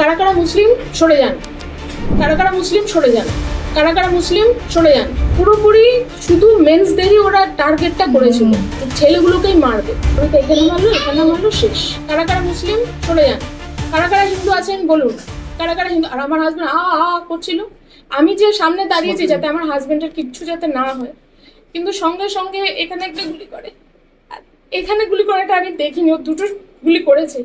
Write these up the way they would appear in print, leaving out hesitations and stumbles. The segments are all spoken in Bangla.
কারা কারা মুসলিম সরে যান, কারা কারা মুসলিম সরে যান, কারা কারা মুসলিম সরে যান। পুরোপুরি শুধু মেন্সদেরই ওরা টার্গেটটা করেছিল, ছেলেগুলোকেই মারবে। ওরা এখানে মারলো, এখানে মারলো, শেষ। কারা কারা মুসলিম সরে যান, কারা কারা হিন্দু আছেন বলুন, কারা কারা হিন্দু। আর আমার হাজবেন্ড করছিল, আমি যে সামনে দাঁড়িয়েছি যাতে আমার হাজবেন্ডের কিচ্ছু যাতে না হয়, কিন্তু সঙ্গে সঙ্গে এখানে একটা গুলি করে। এখানে গুলি করাটা আমি দেখিনি, ও দুটো গুলি করেছে।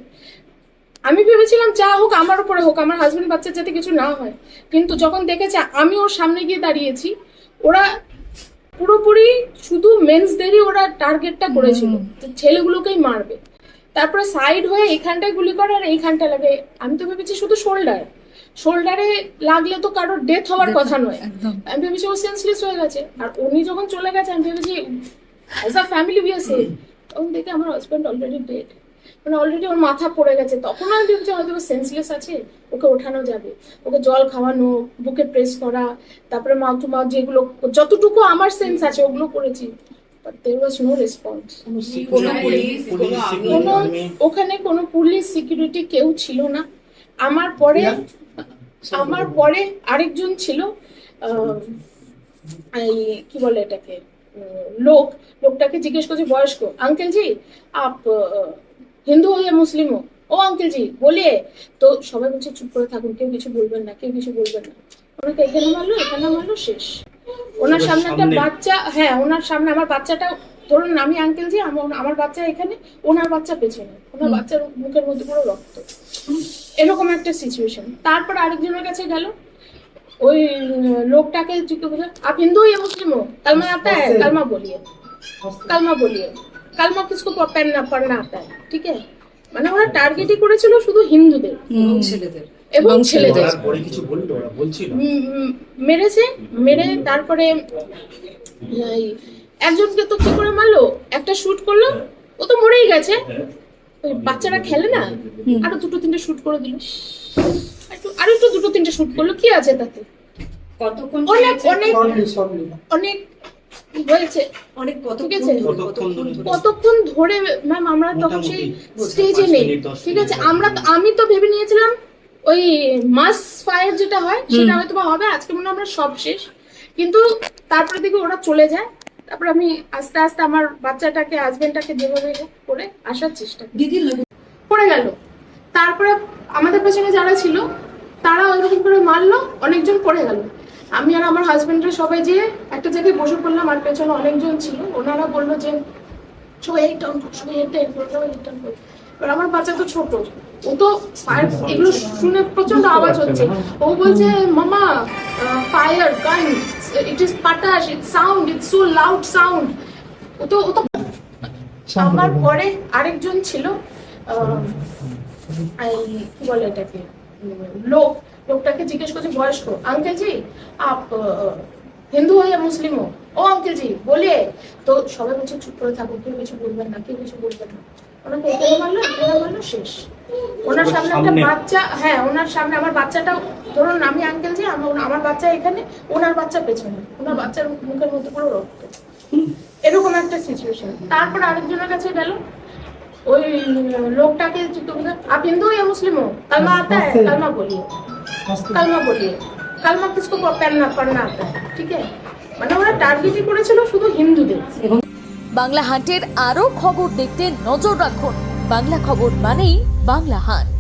আমি ভেবেছিলাম যা হোক আমার উপরে হোক, আমার হাজবেন্ড বাচ্চার যাতে কিছু না হয়, কিন্তু যখন দেখেছে আমি ওর সামনে গিয়ে দাঁড়িয়েছি, ওরা পুরোপুরি শুধু মেন্সদেরই ওরা টার্গেটটা করেছিল, ছেলেগুলোকেই মারবে। তারপরে সাইড হয়ে এখানটায় গুলি করে আর এইখানটা লাগে। আমি তো ভেবেছি শুধু শোল্ডারে লাগলে তো কারোর ডেথ হওয়ার কথা নয়, আমি ভেবেছি ও সেন্সলেস হয়ে গেছে। আর উনি যখন চলে গেছে আমি ভেবেছি as a family we are safe. তখন দেখে আমার হাজব্যান্ড অলরেডি ডেড, মানে অলরেডি ওর মাথা পড়ে গেছে। তখন আমি ভেবেছি হয়তো সেন্সলেস আছে, ওকে ওঠানো যাবে, ওকে জল খাওয়ানো, বুকে প্রেস করা, তারপরে মাউথ টু মাউথ যেগুলো যতটুকু আমার সেন্স আছে ওগুলো করেছি। But there was no response. ওখানে কোনো পুলিশ সিকিউরিটি কেউ ছিল না। আমার পরে আরেকজন ছিল, এই কি বলে এটাকে, লোকটাকে জিজ্ঞেস করছে বয়স্ক, আঙ্কেল জি আপ হিন্দু হো ইয়া মুসলিম হো? ও আঙ্কেল জি বলিয়ে। তো সবাই বলছে চুপ করে থাকুন, কেউ কিছু বলবেন না, কেউ কিছু বলবেন না। ওনাকে এখানে মারলো, এখানে মারলো, শেষ। ওনার সামনে একটা বাচ্চা, হ্যাঁ ওনার সামনে আমার বাচ্চাটা, ধরুন আমি আঙ্কেল জি, আমার বাচ্চা এখানে, ওনার বাচ্চা পেছনে, ওনার বাচ্চার মুখের মধ্যে পুরো রক্ত, এরকম একটা সিচুয়েশন। তারপর আরেকজনের কাছে গেল, ওই লোকটাকে आप हिंदू या मुस्लिम हो? कलमा आता है? कलमा बोलिए, कलमा किसको पढ़ना आता है? ठीक है, মানে ওরা টার্গেটই করেছিল শুধু হিন্দুদের এবং ছেলেদের। মেরেছে, মেরে তারপরে একজনকে তো কি করে মারলো, একটা শুট করলো, ও তো মরেই গেছে। ওই বাচ্চারা খেলে না, আরো দুটো তিনটে শুট করে দিল, আরো একটু দুটো তিনটে শুট করলো, কি আছে তাতে? কতক্ষণ ধরে ম্যাম, আমরা তখন সেই স্টেজে নেই, ঠিক আছে। আমি তো ভেবে নিয়েছিলাম ওই মাস ফায়ার যেটা হয় সেটা হয়তো বা হবে আজকে, মনে আমরা সব শেষ। কিন্তু তারপরে দেখি ওরা চলে যায়। তারপর আমি আস্তে আস্তে আমার বাচ্চাটাকে, হাজবেন্ডটাকে যেভাবে করে আসার চেষ্টা করে গেল। তারপরে আমাদের পেছনে যারা ছিল তারা ওইরকম করে মারলো, অনেকজন পড়ে গেল। আমি আর আমার হাজবেন্ডরা সবাই যে একটা জায়গায় বসে পড়লাম, আর পেছনে অনেকজন ছিল। ওনারা বললো যে সবাই এই টার্ন করো, সবাই এই টার্ন করো, সবাই এই টার্ন করো। এবার আমার বাচ্চা তো ছোট, ও তো এগুলো শুনে প্রচন্ড আওয়াজ হচ্ছে। ও বলছে মামা ফায়ার গান, ইট ইজ পাটাশ, it's sound, it's so loud sound. ও তো আমার পরে আরেকজন ছিল, এই কি বলে এটাকে, লোকটাকে জিজ্ঞেস করছে বয়স্ক, আঙ্কেল জি আপ হিন্দু হো ইয়া মুসলিম হো? ও আঙ্কেল জি বলিয়ে। তো সবাই বলছে চুপ করে থাকুন, কেউ কিছু বলবেন না, কেউ কিছু বলবেন না। ওনাকে এখানে মারলো, এখানে মারলো, শেষ। ওনার সামনে একটা বাচ্চা, হ্যাঁ ওনার সামনে আমার বাচ্চাটা, ধরুন আমি আঙ্কেল জি, আমার বাচ্চা এখানে, ওনার বাচ্চা পেছনে, ওনার বাচ্চার মুখের মধ্যে পুরো রক্ত, এরকম একটা সিচুয়েশন। তারপর আরেকজনের কাছে গেল, ওই লোকটাকে आप हिंदू या मुस्लिम हो? कलमा आता है? कलमा बोलिए, कलमा किसको पढ़ना आता है? ठीक है, মানে ওরা টার্গেটই করেছিল শুধু হিন্দুদের। বাংলা হান্টের আরো খবর দেখতে নজর রাখুন। বাংলা খবর মানেই বাংলা হান্ট।